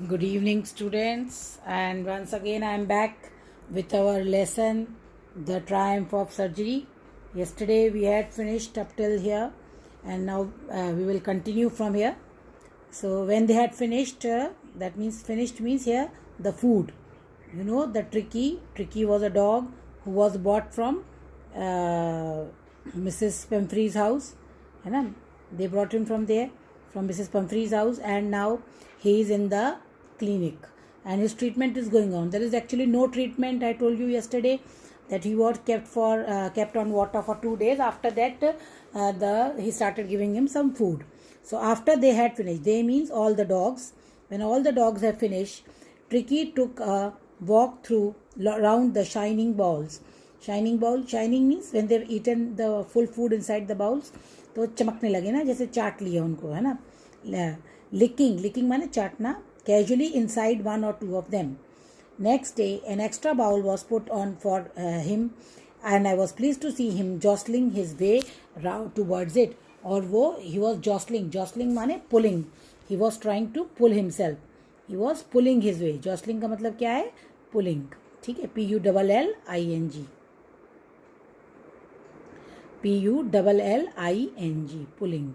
Good evening, students, and once again I am back with our lesson, The Triumph of Surgery. Yesterday we had finished up till here, and now we will continue from here. So, when they had finished, that means finished means here the food. You know, the Tricky was a dog who was bought from Mrs. Pumphrey's house. है ना? They brought him from there, from Mrs. Pumphrey's house, and now he is in the clinic and his treatment is going on. There is actually no treatment. I told you yesterday that he was kept on water for 2 days. After that, he started giving him some food. So after they had finished, they means all the dogs. When all the dogs have finished, Tricky took a walk through around the shining bowls. Shining means when they've eaten the full food inside the bowls, तो चमकने लगे ना, जैसे चाट लिया उनको, है ना. Licking माने चाटना, casually inside one or two of them. Next day, an extra bowl was put on for him, and I was pleased to see him jostling his way towards it. और वो he was jostling माने pulling. He was trying to pull himself. He was pulling his way. Jostling का मतलब क्या है? Pulling. ठीक है? PULLING. PULLING. Pulling.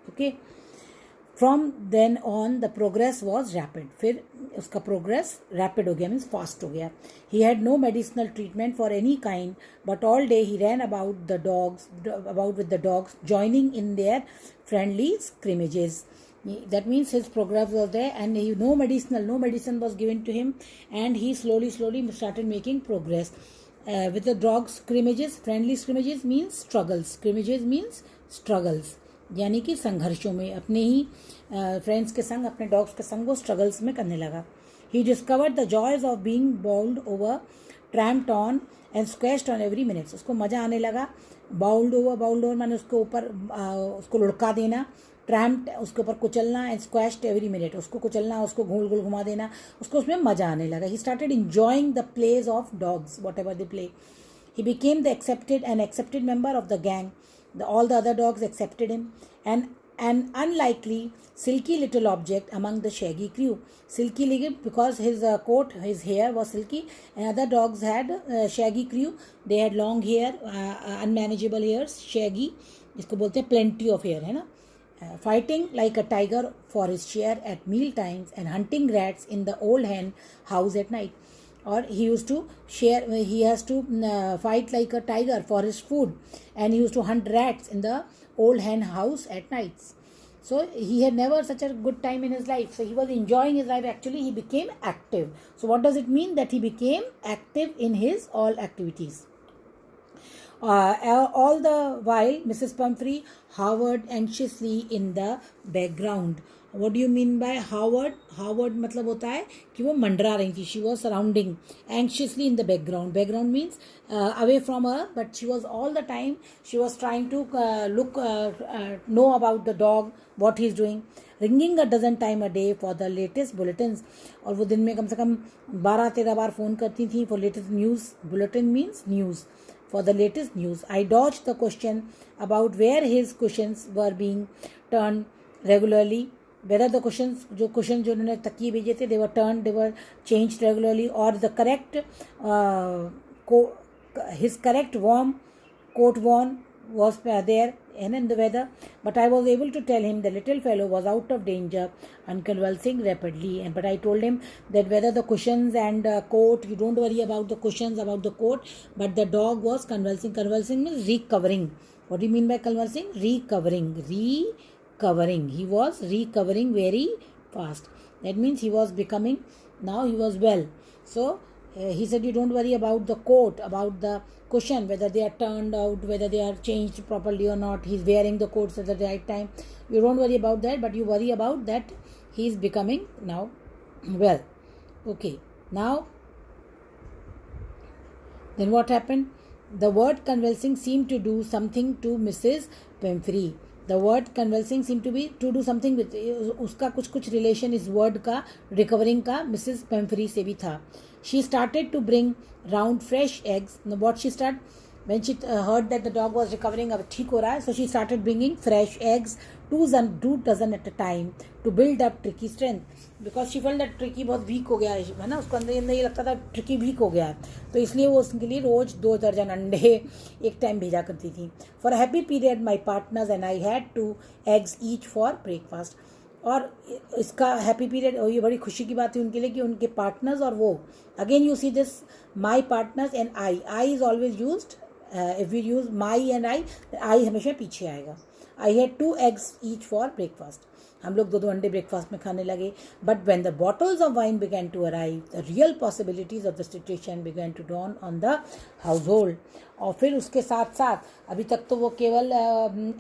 Okay. From then on, the progress was rapid. फिर उसका progress rapid हो गया, means fast हो गया. He had no medicinal treatment for any kind, but all day he ran about with the dogs, joining in their friendly scrimmages. That means his progress was there, and no medicine was given to him, and he slowly started making progress. With the dogs scrimmages, friendly scrimmages means struggles, यानी कि संघर्षों में अपने ही friends के संग, अपने dogs के संग वो स्ट्रगल्स में करने लगा. He discovered the joys of being bowled over, tramped on and squashed on every minute. उसको मज़ा आने लगा. बाउल्ड ओवर माने उसके ऊपर उसको लुढ़का देना, ट्रैम्प्ड उसके ऊपर कुचलना, एंड स्क्वैश्ड एवरी मिनट उसको कुचलना, उसको गोल घुमा देना. उसको उसमें मज़ा आने लगा. He started enjoying the plays of dogs, whatever they play. He became the accepted member of the gang. All the other dogs accepted him, and an unlikely silky little object among the shaggy crew. Silky because his his hair was silky, and other dogs had shaggy crew. They had long hair, unmanageable hairs, shaggy. इसको बोलते हैं plenty of hair, है ना. Fighting like a tiger for his share at meal times, and hunting rats in the old hen house at night. Or he has to fight like a tiger for his food, and he used to hunt rats in the old hen house at nights. So he had never such a good time in his life. So he was enjoying his life. Actually, he became active. So what does it mean that he became active in his all activities? All the while, Mrs. Pumphrey hovered anxiously in the background. What do you mean by hovered? Hovered मतलब होता है कि वो मंडरा रही थी. She was surrounding anxiously in the background. Background means away from her, but she was all the time. She was trying to know about the dog, what he is doing. Ringing a dozen times a day for the latest bulletins. और वो दिन में कम से कम 12-13 बार phone करती थी for latest news. Bulletin means news. For the latest news, I dodged the question about where his cushions were being turned regularly. Whether the cushions जो उन्होंने तकिए भेजे थे, they were changed regularly, or the correct his correct warm coat worn was there and in the weather. But I was able to tell him the little fellow was out of danger and convulsing rapidly. But I told him that whether the cushions and coat, you don't worry about the cushions, about the coat, but the dog was convulsing. Convulsing means recovering. What do you mean by convulsing? Recovering. He was recovering very fast. That means he was becoming, now he was well. So he said, you don't worry about the coat, about the cushion, whether they are turned out, whether they are changed properly or not. He's wearing the coats at the right time. You don't worry about that, but you worry about that he is becoming now well. Okay. Now, then what happened? The word convulsing seemed to do something to Mrs. Pumphrey. The word convulsing seemed to do something with, उसका कुछ relation इस word का recovering का Mrs. Pumphrey से भी था. She started to bring round fresh eggs. Now what she started? When she heard that the dog was recovering, अब ठीक हो रहा है, so she started bringing fresh eggs, 2 dozen at a time, to build up Tricky's strength, because she felt that Tricky बहुत week हो गया है ना, उसको अंदर अंदर ये लगता था Tricky वीक हो गया है, तो इसलिए वो उसके लिए रोज 2 दर्जन अंडे एक टाइम भेजा करती थी. For a happy period, my partners and I had 2 eggs each for breakfast. और इसका हैप्पी पीरियड, ये बड़ी खुशी की बात है उनके लिए कि उनके पार्टनर्स और वो, again you see this, my partners and I is always used. If you use my and I हमेशा पीछे आएगा. I had 2 eggs each for breakfast. हम लोग 2 अंडे ब्रेकफास्ट में खाने लगे. But when the bottles of wine began to arrive, the real possibilities of the situation began to dawn on the household. और फिर उसके साथ साथ अभी तक तो वो केवल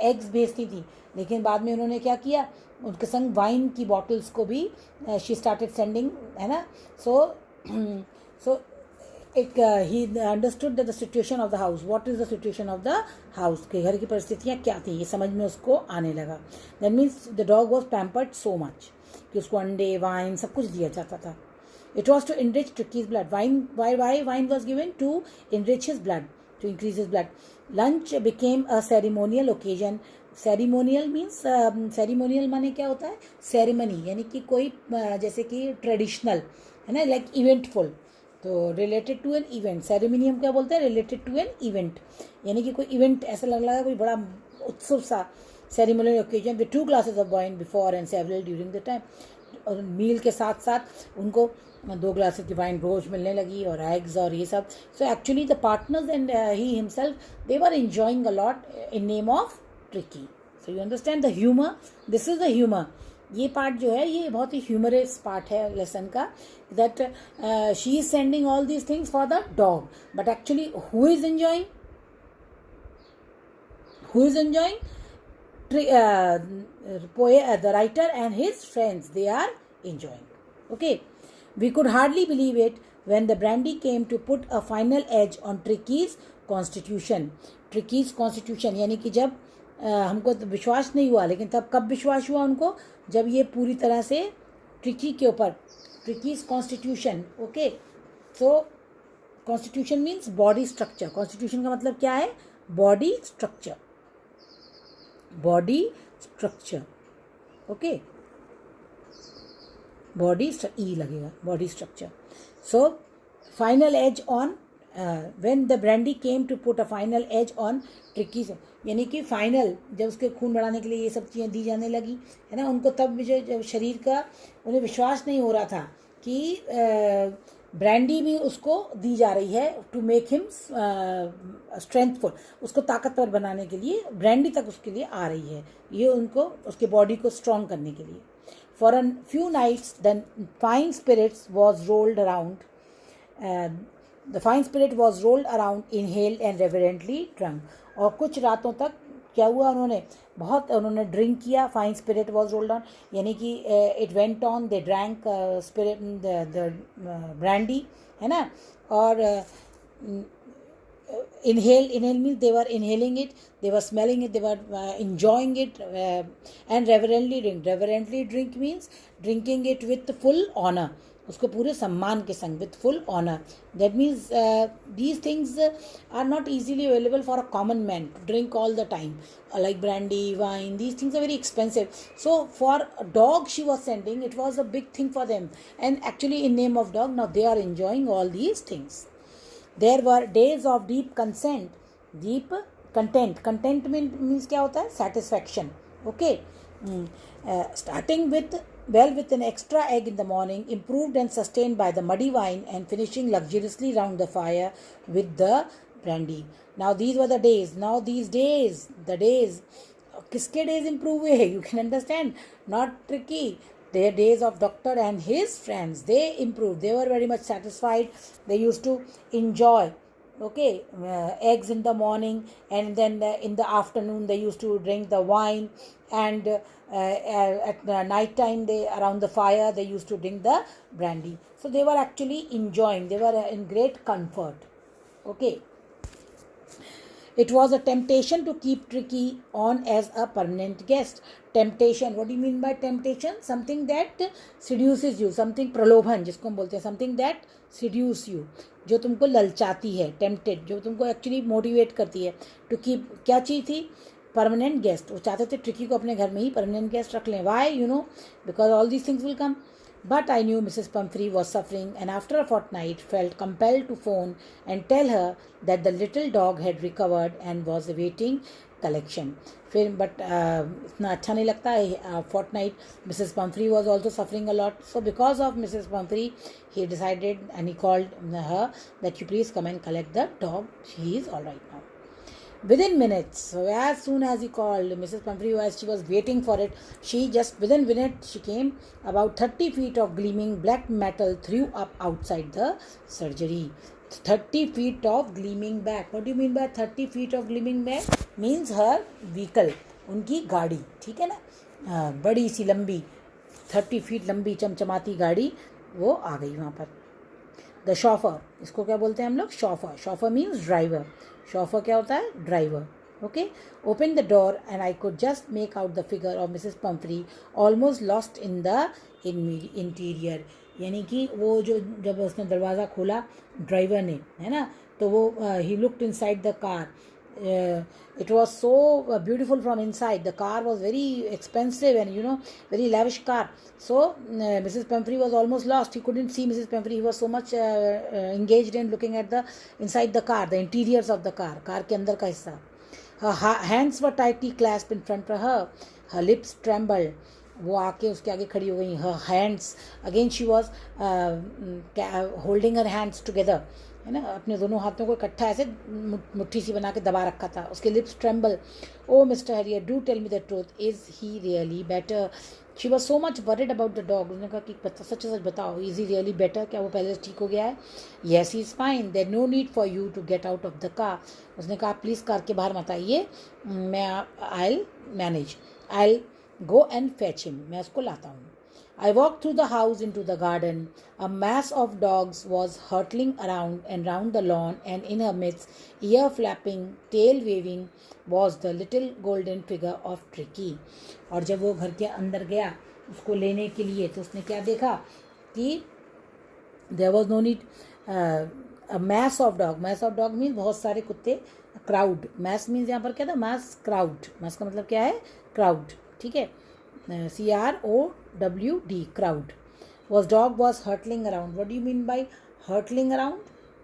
एग्स भेजती थी, लेकिन बाद में उन्होंने क्या किया, उनके संग वाइन की बॉटल्स को भी शी स्टार्टेड सेंडिंग, है ना. सो एक he understood the situation of the house. What is the situation of the house, के घर की परिस्थितियाँ क्या थी, ये समझ में उसको आने लगा. That means the dog was pampered so much कि उसको अंडे, वाइन सब कुछ दिया जाता था. It was to enrich Tricki's blood. Why wine was given to enrich his blood, to increase his blood. Lunch became a ceremonial occasion. Ceremonial means ceremonial माने क्या होता है, सेरेमनी, यानी कि कोई जैसे कि ट्रेडिशनल है ना, लाइक इवेंटफुल, तो related to an event. Ceremony हम क्या बोलते हैं, रिलेटेड टू एन इवेंट, यानी कि कोई इवेंट ऐसा लग रहा है, कोई बड़ा उत्सव सा. Ceremonial occasion with 2 glasses of wine before and several during the time. और मील के साथ साथ उनको 2 ग्लासेस की वाइन रोज मिलने लगी और एग्स और ये सब. So actually the partners and he himself, they were enjoying a lot in name of tricky. So you understand the humour, this is the humour. ये पार्ट जो है ये बहुत ही ह्यूमरस पार्ट है लेसन का, that she is sending all these things for the dog, but actually who is enjoying, the writer and his friends, they are enjoying. Okay, we could hardly believe it when the brandy came to put a final edge on Tricky's constitution. Tricky's constitution यानी कि जब हमको तो विश्वास नहीं हुआ, लेकिन तब कब विश्वास हुआ उनको, जब ये पूरी तरह से ट्रिकी के ऊपर, Tricky's constitution. Okay, so constitution means body structure. Constitution का मतलब क्या है, body structure. Body structure. Okay, body E लगेगा, body structure. So final edge on when the brandy came to put a final edge on Tricky, यानी कि final जब उसके खून बढ़ाने के लिए ये सब चीज़ें दी जाने लगी है ना उनको, तब मुझे जब शरीर का उन्हें विश्वास नहीं हो रहा था कि ब्रांडी भी उसको दी जा रही है टू मेक हिम स्ट्रेंथफुल, उसको ताकतवर बनाने के लिए ब्रांडी तक उसके लिए आ रही है, ये उनको उसके बॉडी को स्ट्रॉन्ग करने के लिए. For a few nights the fine spirits was rolled around, the fine spirit was rolled around, inhaled and reverently drunk. और कुछ रातों तक क्या हुआ, उन्होंने ड्रिंक किया. Fine spirit was rolled on यानी कि it went on, they drank spirit the brandy, है ना. और inhale means they were inhaling it, they were smelling it, they were enjoying it, and reverently drink means drinking it with full honor, उसको पूरे सम्मान के संग, with full honor. That means these things are not easily available for a common man to drink all the time, like brandy, wine. These things are very expensive. So for a dog she was sending, it was a big thing for them, and actually in name of dog now they are enjoying all these things. There were days of deep content. Content means क्या होता है, satisfaction. Okay. Starting with an extra egg in the morning, improved and sustained by the muddy wine, and finishing luxuriously round the fire with the brandy. Now these were the days. Now these days, the days, किसके days improve हुए? You can understand. Not tricky. Their days of doctor and his friends, they improved. They were very much satisfied. They used to enjoy, okay, eggs in the morning, and then in the afternoon they used to drink the wine, and at night time they around the fire they used to drink the brandy. So they were actually enjoying. They were in great comfort. Okay. It was a temptation to keep Tricky on as a permanent guest. Temptation, what do you mean by temptation? Something that seduces you, something, प्रलोभन जिसको हम बोलते हैं, something that seduce you, जो तुमको ललचाती है, tempted, जो तुमको एक्चुअली मोटिवेट करती है टू कीप, क्या चीज़ थी? Permanent guest. वो चाहते थे ट्रिकी को अपने घर में ही परमानेंट गेस्ट रख लें। Why? You know, because all these things will come. But I knew Mrs. Pumphrey was suffering, and after a fortnight felt compelled to phone and tell her that the little dog had recovered and was awaiting collection. फिर but इतना अच्छा नहीं लगता है. Fortnight Mrs. Pumphrey was also suffering a lot. So because of Mrs. Pumphrey, he decided and he called her that you please come and collect the dog. She is all right now. Within minutes, so as soon as he called Mrs. Pumphrey, as she was waiting for it, she just within minutes she came. About 30 feet of gleaming black metal threw up outside the surgery. 30 feet of gleaming back. What do you mean by 30 feet of gleaming back? Means her vehicle, उनकी गाड़ी, ठीक है ना, बड़ी सी लंबी 30 feet लंबी चमचमाती गाड़ी वो आ गई वहाँ पर. द शॉफर, इसको क्या बोलते हैं हम लोग? Chauffeur. Chauffeur means driver. Chauffeur क्या होता है? Driver. Okay. Open the door and I could just make out the figure of Mrs Pomfrey almost lost in the interior. यानी कि वो जो जब उसने दरवाज़ा खोला ड्राइवर ने, है ना, तो वो he looked inside the car. It was so beautiful from inside. The car was very expensive and, you know, very lavish car. So Mrs. Pumphrey was almost lost. He couldn't see Mrs. Pumphrey. He was so much engaged in looking at the inside the car, the interiors of the car, car के अंदर का हिस्सा. Her hands were tightly clasped in front of her. Her lips trembled. वो आके उसके आगे खड़ी हो गई. Her hands, again she was holding her hands together, है ना, अपने दोनों हाथों को इकट्ठा ऐसे मुट्ठी सी बना के दबा रखा था. उसके lips tremble. Oh mister Herriot, do tell me the truth, is he really better? She was so much worried about the dog. उसने कहा कि सच सच बताओ, इज़ ही रियली बेटर? क्या वो पहले से ठीक हो गया है? Yes he is fine. There no need for you to get out of the car. उसने कहा प्लीज़ कार के बाहर मत आइए, मैं I will manage, I will go and fetch him, मैं उसको लाता हूँ. I walked through the house into the garden. A mass of dogs was hurtling around and round the lawn, and in her midst, ear flapping, tail waving, was the little golden figure of Tricky. और जब वो घर के अंदर गया उसको लेने के लिए, तो उसने क्या देखा कि there was no need, a mass of dog. Mass of dog means बहुत सारे कुत्ते. Crowd. Mass means यहाँ पर क्या था? Mass crowd. Mass का मतलब क्या है? Crowd. ठीक है. CROWD, crowd. Dog was hurtling around. What do you mean by hurtling around?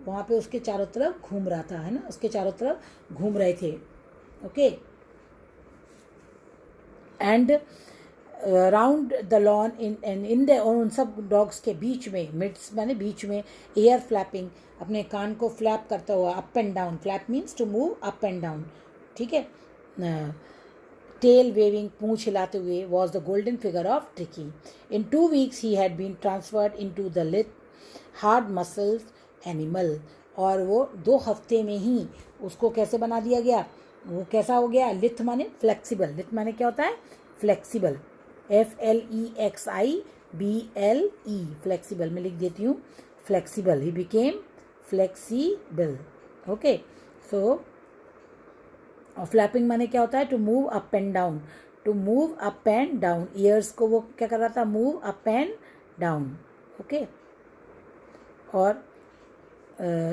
वहाँ पे उसके चारों तरफ घूम रहा था, है ना, उसके चारों तरफ घूम रहे थे. Okay. And round the log in the, उन सब डॉग्स के बीच में, मिड्स माने बीच में, एयर फ्लैपिंग, अपने कान को फ्लैप करता हुआ, up and down. Flap means to move up and down. ठीक है. Tail waving, पूँछ हिलाते हुए, was the golden figure of Tricky. In 2 weeks he had been transferred into the lithe, hard muscles animal. और वो 2 हफ्ते में ही उसको कैसे बना दिया गया? वो कैसा हो गया? लिथ माने फ्लेक्सिबल. लिथ माने क्या होता है? फ्लेक्सिबल. FLEXIBLE, flexible. मैं लिख देती हूँ flexible. He became flexible. Okay. So और फ्लैपिंग माने क्या होता है? To move up and down. To move up and down. Ears को वो क्या कर रहा था? Move up and down. Okay. और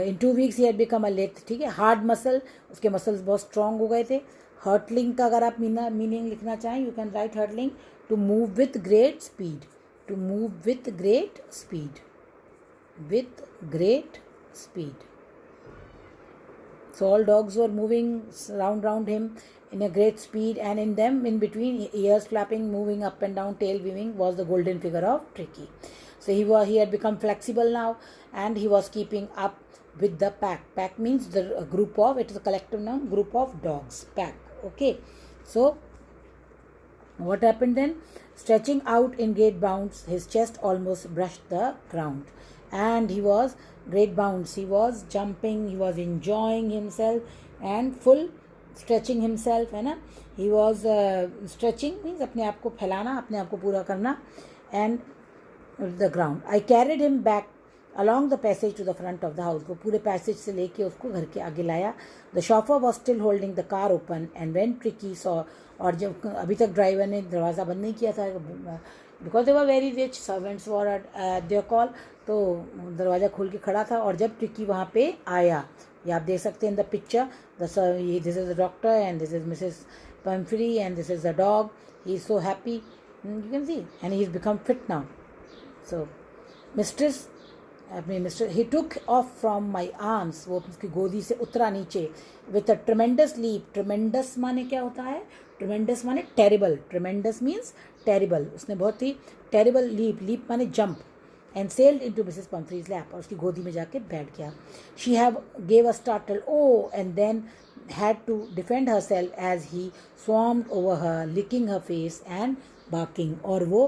in 2 weeks he had become a lath. ठीक है. हार्ड मसल, उसके मसल्स बहुत स्ट्रांग हो गए थे. हर्टलिंग का अगर आप मीनिंग लिखना चाहें, you can write hurtling, to move with great speed. To move with great speed. With great speed. So all dogs were moving round him in a great speed, and in them, in between, ears flapping, moving up and down, tail waving, was the golden figure of Tricky. So he had become flexible now, and he was keeping up with the pack. Pack means the group of, it is a collective noun, group of dogs. Pack. Okay. So what happened then? Stretching out in great bounds, his chest almost brushed the ground, and he was great bounds. He was jumping, he was enjoying himself and full stretching himself, है ना. He was stretching means अपने आप को फैलाना, अपने आप को पूरा करना. And the ground. I carried him back along the passage to the front of the house. वो पूरे passage से लेके उसको घर के आगे लाया. The chauffeur was still holding the car open, and when Tricky saw, और जब अभी तक ड्राइवर ने दरवाज़ा बंद नहीं किया था, because they were very rich, servants were at there call, तो दरवाज़ा खोल के खड़ा था. और जब ट्रिकी वहाँ पे आया, ये आप देख सकते हैं in the picture, this is the doctor and this is Mrs Pumphrey and this is the dog. He is so happy, you can see, and he has become fit now. So he took off from my arms, वो उसकी गोदी से उतरा नीचे, with a tremendous leap. Tremendous माने क्या होता है? Tremendous माने terrible. Tremendous means terrible. उसने बहुत ही terrible leap माने jump, and sailed into Mrs. Pumphrey's lap, और उसकी गोदी में जाके बैठ गया. She gave a startled oh, and then had to defend herself as he swarmed over her, licking her face and barking. और वो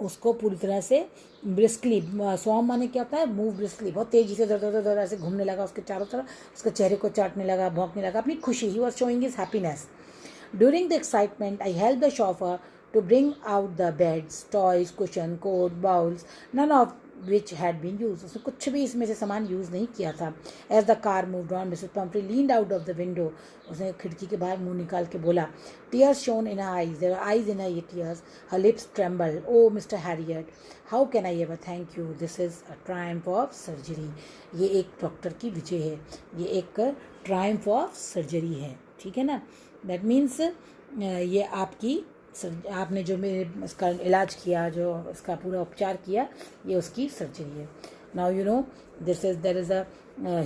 उसको पूरी तरह से ब्रिस्कली, स्वाम माने क्या होता है? मूव ब्रिस्कली, बहुत तेजी से दर ऐसे घूमने लगा उसके चारों तरफ, उसके चेहरे को चाटने लगा, भौंकने लगा, अपनी खुशी. He was showing his happiness. During the excitement I help the chauffeur to bring out the beds, toys, cushion, coat, bowls, none of which had been used. उसने कुछ भी इसमें से सामान यूज़ नहीं किया था. As the car moved on, Mrs. Pumphrey leaned out of the window. उसने खिड़की के बाहर मुंह निकाल के बोला. Tears shone in her eyes. There were eyes in her tears. Her lips trembled. Oh, Mr. Harriet, how can I ever thank you? This is a triumph of surgery. ये एक डॉक्टर की विजय है, ये एक triumph of surgery है, ठीक है ना? That means ये आपकी आपने जो मेरे इसका इलाज किया, जो इसका पूरा उपचार किया, ये उसकी सर्जरी है. Now you know there is a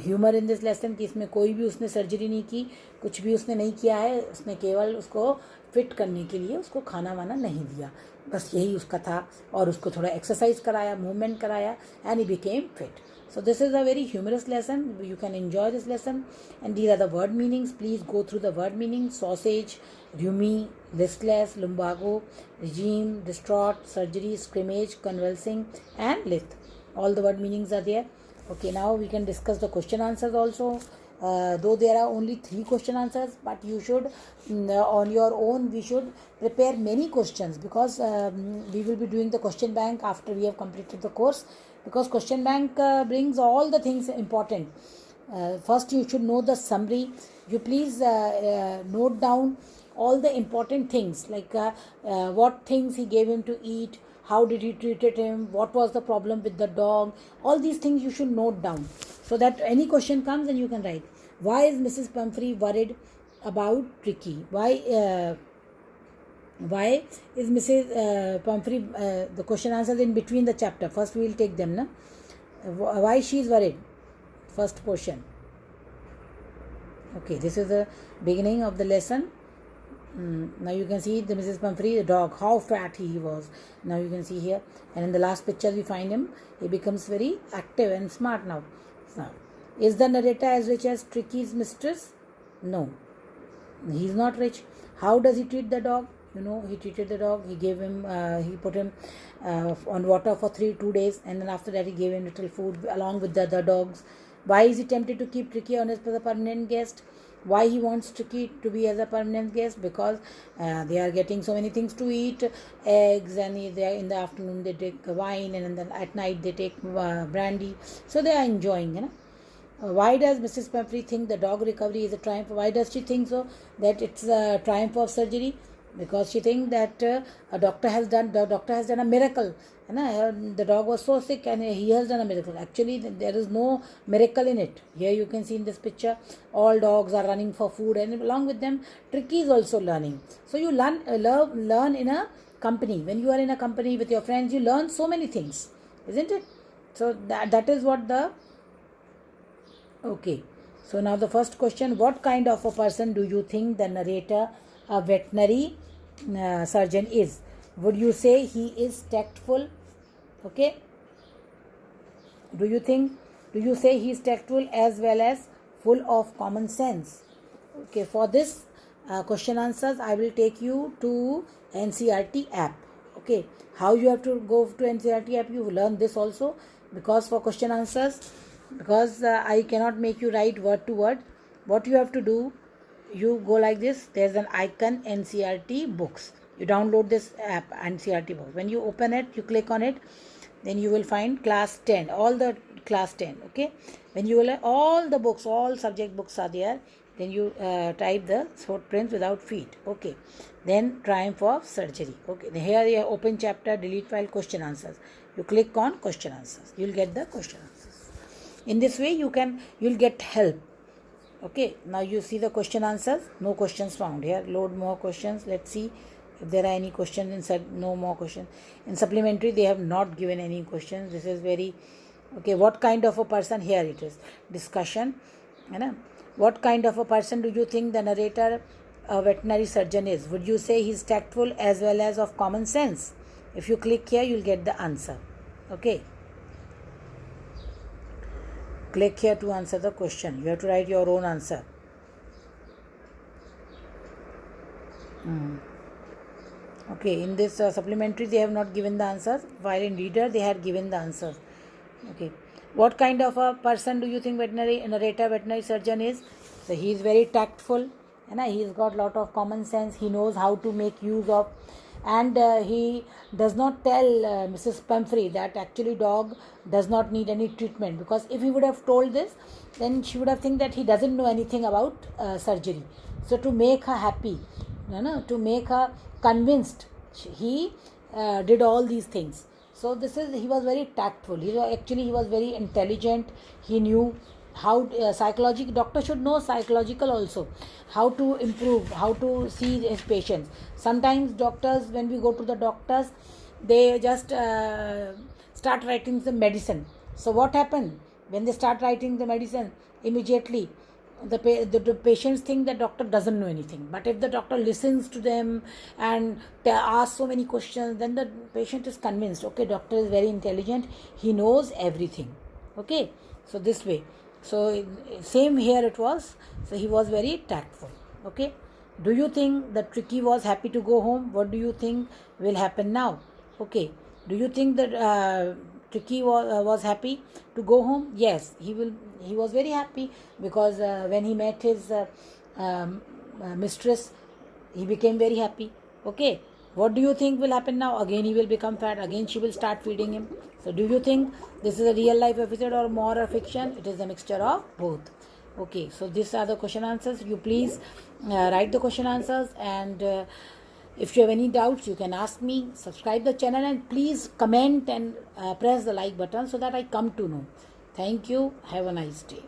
humour in this lesson कि इसमें कोई भी उसने सर्जरी नहीं की, कुछ भी उसने नहीं किया है. उसने केवल उसको फिट करने के लिए उसको खाना वाना नहीं दिया, बस यही उसका था. और उसको थोड़ा एक्सरसाइज कराया, मूवमेंट कराया, and he became fit. So this is a very humorous lesson. You can enjoy this lesson, and these are the word meanings. Please go through the word meanings: sausage, rheumy, listless, lumbago, regime, distraught, surgery, scrimmage, convulsing, and lith. All the word meanings are there. Okay, now we can discuss the question answers also. Though there are only 3 question answers, but you should on your own we should prepare many questions, because we will be doing the question bank after we have completed the course, because question bank brings all the things important. First you should know the summary. You please note down all the important things, like what things he gave him to eat, how did he treated him, what was the problem with the dog. All these things you should note down, so that any question comes and you can write. Why is Mrs. Pumphrey worried about Tricky? Why is Mrs. Pumphrey, the question answers in between the chapter. First we will take them, na? Why she is worried? First question. Okay, this is the beginning of the lesson. Now you can see the Mrs. Pumphrey, the dog, how fat he was. Now you can see here, and in the last picture we find him. He becomes very active and smart now. Is the narrator as rich as Tricky's mistress? No, he is not rich. How does he treat the dog? You know, he treated the dog. He gave him, he put him on water for 2 days, and then after that he gave him little food along with the other dogs. Why is he tempted to keep Tricky on as a permanent guest? Why he wants Tricky to be as a permanent guest? Because they are getting so many things to eat, eggs, and they in the afternoon they take wine, and then at night they take brandy. So they are enjoying, you know. Why does Mrs. Pumphrey think the dog recovery is a triumph? Why does she think so, that it's a triumph of surgery? Because she thinks that the doctor has done a miracle. The dog was so sick and he has done a miracle. Actually, there is no miracle in it. Here you can see in this picture, all dogs are running for food, and along with them, Tricky is also learning. So you learn in a company. When you are in a company with your friends, you learn so many things, isn't it? So that is what the... Okay. So now the first question: what kind of a person do you think the narrator, a veterinary surgeon, is? Would you say he is tactful? Okay. Do you say he is tactful as well as full of common sense? Okay. For this question answers, I will take you to NCERT app. Okay. How you have to go to NCERT app? You will learn this also, because for question answers, because I cannot make you write word to word. What you have to do, you go like this. There's an icon, NCERT books. You download this app, NCERT books. When you open it, you click on it, then you will find class 10. All the class 10. Okay, when you will have all the books, all subject books are there, then you type the footprints without feet. Okay, then triumph of surgery. Okay, here you have open chapter, delete file, question answers. You click on question answers, you'll get the question answers. In this way you'll get help. Okay, now you see the question answers. No questions found. Here load more questions. Let's see if there are any questions inside. No more questions. In supplementary they have not given any questions. This is very okay. What kind of a person? Here it is, discussion. What kind of a person do you think the narrator, a veterinary surgeon, is? Would you say he's tactful as well as of common sense? If you click here you'll get the answer. Okay, click here to answer the question. You have to write your own answer. Okay, in this supplementary they have not given the answers, while in reader they had given the answers. Okay, what kind of a person do you think veterinary surgeon is? So he is very tactful, and he's got lot of common sense. He knows how to make use of, and he does not tell Mrs. Pumphrey that actually dog does not need any treatment, because if he would have told this, then she would have think that he doesn't know anything about surgery. So to make her happy, to make her convinced, he did all these things. So he was very tactful. He was very intelligent. He knew how psychological. Doctor should know psychological also, how to improve, how to see his patients. Sometimes doctors, when we go to the doctors, they just start writing the medicine. So what happened when they start writing the medicine? Immediately the patients think that doctor doesn't know anything. But if the doctor listens to them and asks so many questions, then the patient is convinced, okay, doctor is very intelligent, he knows everything. Okay, so this way. So same here it was. So he was very tactful. Okay, do you think that Tricky was happy to go home? What do you think will happen now? Okay, do you think that Tricky was happy to go home? Yes, he was very happy, because when he met his mistress, he became very happy. Okay, what do you think will happen now? Again he will become fat. Again she will start feeding him. So do you think this is a real life episode or more a fiction? It is a mixture of both. Okay, so these are the question answers. You please write the question answers, and if you have any doubts, you can ask me. Subscribe the channel, and please comment and press the like button so that I come to know. Thank you. Have a nice day.